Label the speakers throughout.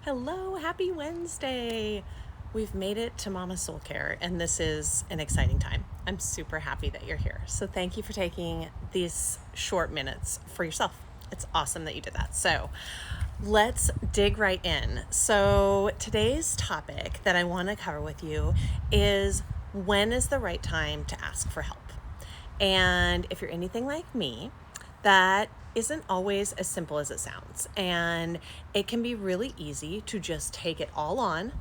Speaker 1: Hello, happy Wednesday. We've made it to Mama Soul Care, and this is an exciting time. I'm super happy that you're here. So, thank you for taking these short minutes for yourself. It's awesome that you did that. So, let's dig right in. So, today's topic that I want to cover with you is when is the right time to ask for help? And if you're anything like me, that isn't always as simple as it sounds. And it can be really easy to just take it all on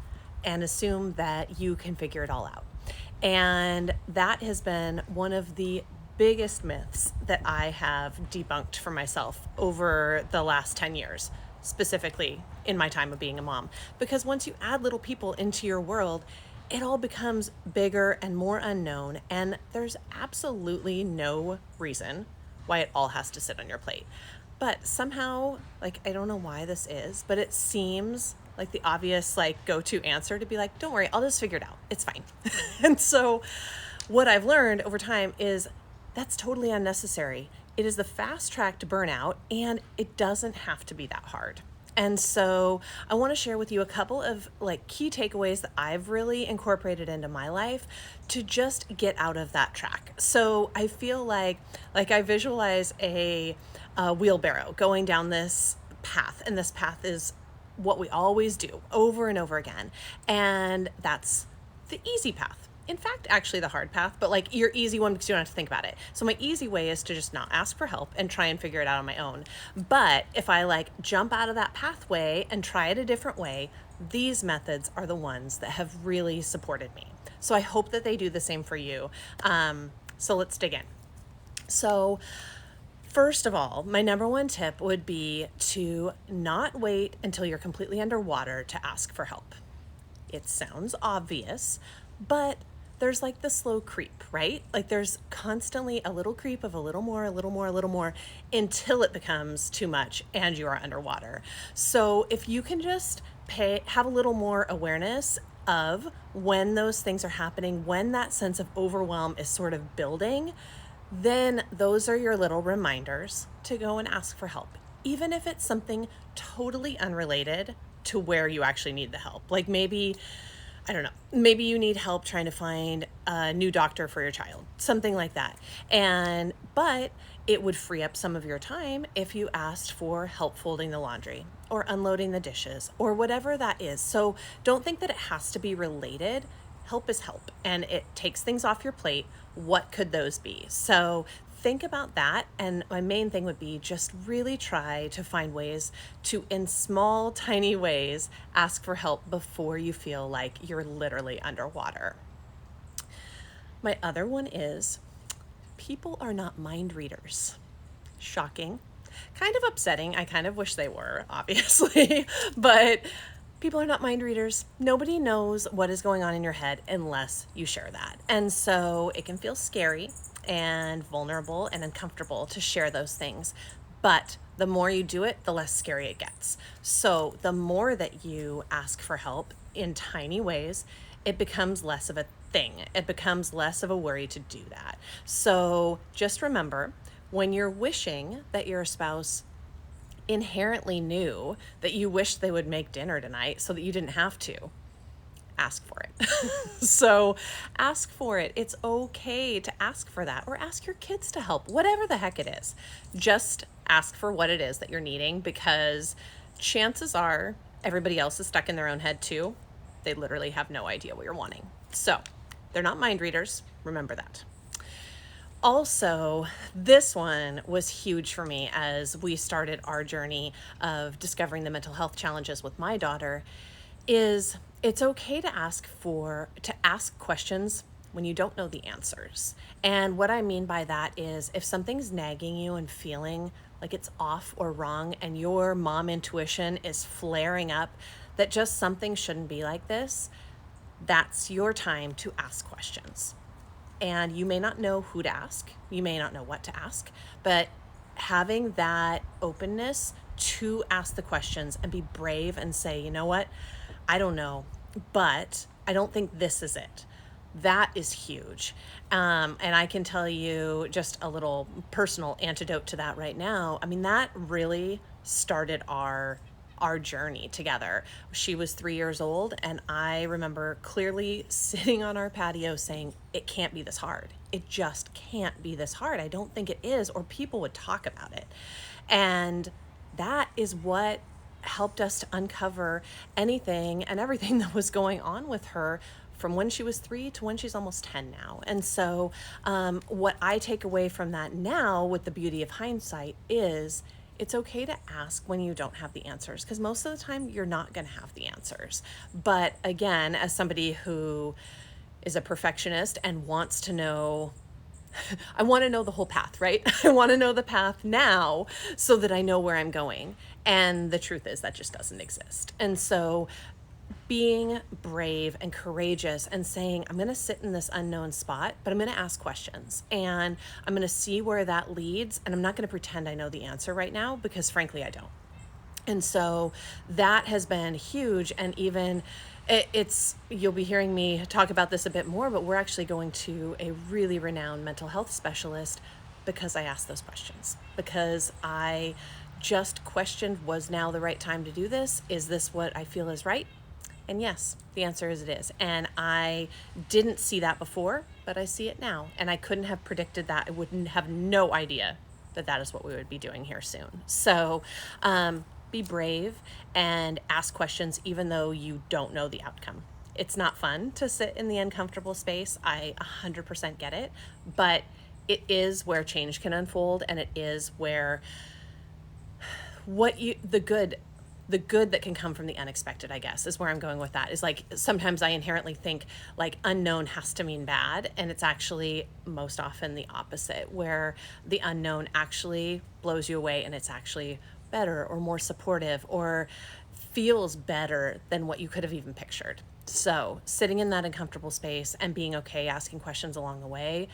Speaker 1: and assume that you can figure it all out. And that has been one of the biggest myths that I have debunked for myself over the last 10 years, specifically in my time of being a mom. Because once you add little people into your world, it all becomes bigger and more unknown, and there's absolutely no reason why it all has to sit on your plate. But somehow, I don't know why this is, but it seems like the obvious, go-to answer to be like, don't worry, I'll just figure it out. It's fine. And so what I've learned over time is that's totally unnecessary. It is the fast track to burnout, and it doesn't have to be that hard. And so I want to share with you a couple of key takeaways that I've really incorporated into my life to just get out of that track. So I feel like I visualize a wheelbarrow going down this path, and this path is what we always do over and over again. And that's the easy path. In fact, actually the hard path, but your easy one because you don't have to think about it. So my easy way is to just not ask for help and try and figure it out on my own. But if I jump out of that pathway and try it a different way, these methods are the ones that have really supported me. So I hope that they do the same for you. So let's dig in. So first of all, my number one tip would be to not wait until you're completely underwater to ask for help. It sounds obvious, but there's the slow creep, right? There's constantly a little creep of a little more, a little more, a little more until it becomes too much and you are underwater. So if you can just have a little more awareness of when those things are happening, when that sense of overwhelm is sort of building, then those are your little reminders to go and ask for help, even if it's something totally unrelated to where you actually need the help. Maybe, I don't know, maybe you need help trying to find a new doctor for your child, something like that. But it would free up some of your time if you asked for help folding the laundry or unloading the dishes or whatever that is. So don't think that it has to be related. Help is help, and it takes things off your plate. What could those be? So think about that. And my main thing would be just really try to find ways to, in small, tiny ways, ask for help before you feel like you're literally underwater. My other one is people are not mind readers. Shocking. Kind of upsetting. I kind of wish they were, obviously, but people are not mind readers. Nobody knows what is going on in your head unless you share that. And so it can feel scary and vulnerable and uncomfortable to share those things. But the more you do it, the less scary it gets. So the more that you ask for help in tiny ways, it becomes less of a thing. It becomes less of a worry to do that. So just remember, when you're wishing that your spouse inherently knew that you wish they would make dinner tonight so that you didn't have to, ask for it. So ask for it. It's okay to ask for that, or ask your kids to help, whatever the heck it is. Just ask for what it is that you're needing, because chances are everybody else is stuck in their own head too. They literally have no idea what you're wanting. So they're not mind readers. Remember that. Also, this one was huge for me as we started our journey of discovering the mental health challenges with my daughter. Is it's okay to ask questions when you don't know the answers. And what I mean by that is if something's nagging you and feeling like it's off or wrong, and your mom intuition is flaring up that just something shouldn't be like this, that's your time to ask questions. And you may not know who to ask, you may not know what to ask, but having that openness to ask the questions and be brave and say, you know what, I don't know, but I don't think this is it. That is huge. And I can tell you just a little personal antidote to that right now. I mean, that really started our our journey together. She was 3 years old, and I remember clearly sitting on our patio saying, it can't be this hard. It just can't be this hard. I don't think it is, or people would talk about it. And that is what helped us to uncover anything and everything that was going on with her from when she was 3 to when she's almost 10 now. And so what I take away from that now with the beauty of hindsight is it's okay to ask when you don't have the answers, because most of the time you're not going to have the answers. But again, as somebody who is a perfectionist and wants to know, I want to know the whole path, right? I want to know the path now so that I know where I'm going. And the truth is that just doesn't exist. And so being brave and courageous and saying, I'm going to sit in this unknown spot, but I'm going to ask questions and I'm going to see where that leads. And I'm not going to pretend I know the answer right now, because frankly, I don't. And so that has been huge. And even it's, you'll be hearing me talk about this a bit more, but we're actually going to a really renowned mental health specialist because I asked those questions, because I just questioned, was now the right time to do this? Is this what I feel is right? And yes, the answer is it is. And I didn't see that before, but I see it now. And I couldn't have predicted that. I wouldn't have no idea that that is what we would be doing here soon. So be brave and ask questions even though you don't know the outcome. It's not fun to sit in the uncomfortable space. I 100% get it. But it is where change can unfold, and it is where the good that can come from the unexpected, I guess, is where I'm going with that. Is like, sometimes I inherently think like unknown has to mean bad. And it's actually most often the opposite, where the unknown actually blows you away and it's actually better or more supportive or feels better than what you could have even pictured. So sitting in that uncomfortable space and being okay asking questions along the way,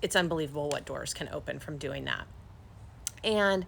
Speaker 1: it's unbelievable what doors can open from doing that. And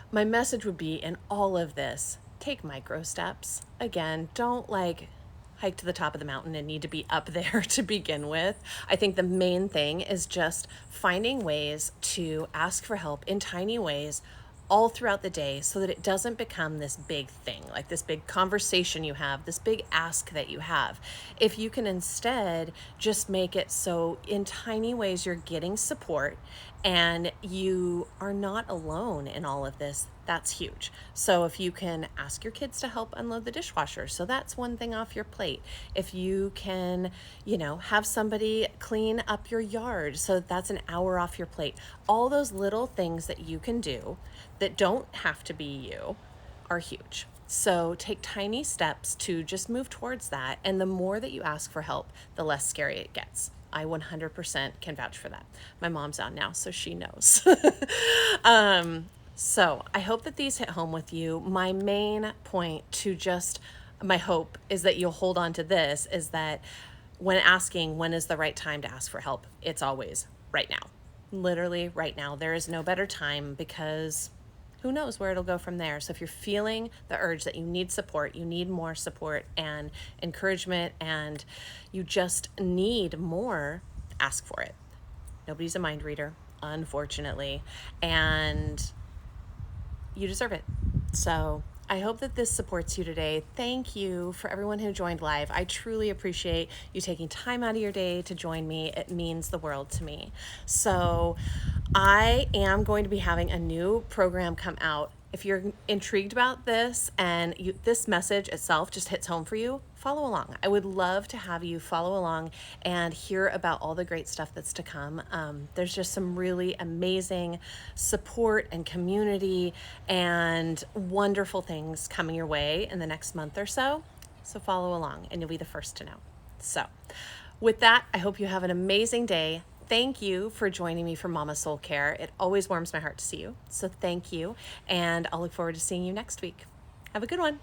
Speaker 1: my message would be in all of this, take micro steps. Again, don't like hike to the top of the mountain and need to be up there to begin with. I think the main thing is just finding ways to ask for help in tiny ways all throughout the day, so that it doesn't become this big thing, like this big conversation you have, this big ask that you have. If you can instead just make it so in tiny ways you're getting support and you are not alone in all of this, that's huge. So if you can ask your kids to help unload the dishwasher, so that's one thing off your plate. If you can, have somebody clean up your yard, so that's an hour off your plate. All those little things that you can do that don't have to be you are huge. So take tiny steps to just move towards that. And the more that you ask for help, the less scary it gets. I 100% can vouch for that. My mom's on now, so she knows. So I hope that these hit home with you. My main point my hope is that you'll hold on to this, is that when asking when is the right time to ask for help, it's always right now. Literally right now. There is no better time, because who knows where it'll go from there. So if you're feeling the urge that you need support, you need more support and encouragement, and you just need more, ask for it. Nobody's a mind reader, unfortunately, and you deserve it. So I hope that this supports you today. Thank you for everyone who joined live. I truly appreciate you taking time out of your day to join me. It means the world to me. So I am going to be having a new program come out. If you're intrigued about this and this message itself just hits home for you, follow along. I would love to have you follow along and hear about all the great stuff that's to come. There's just some really amazing support and community and wonderful things coming your way in the next month or so. So follow along and you'll be the first to know. So with that, I hope you have an amazing day. Thank you for joining me for Mama Soul Care. It always warms my heart to see you. So thank you. And I'll look forward to seeing you next week. Have a good one.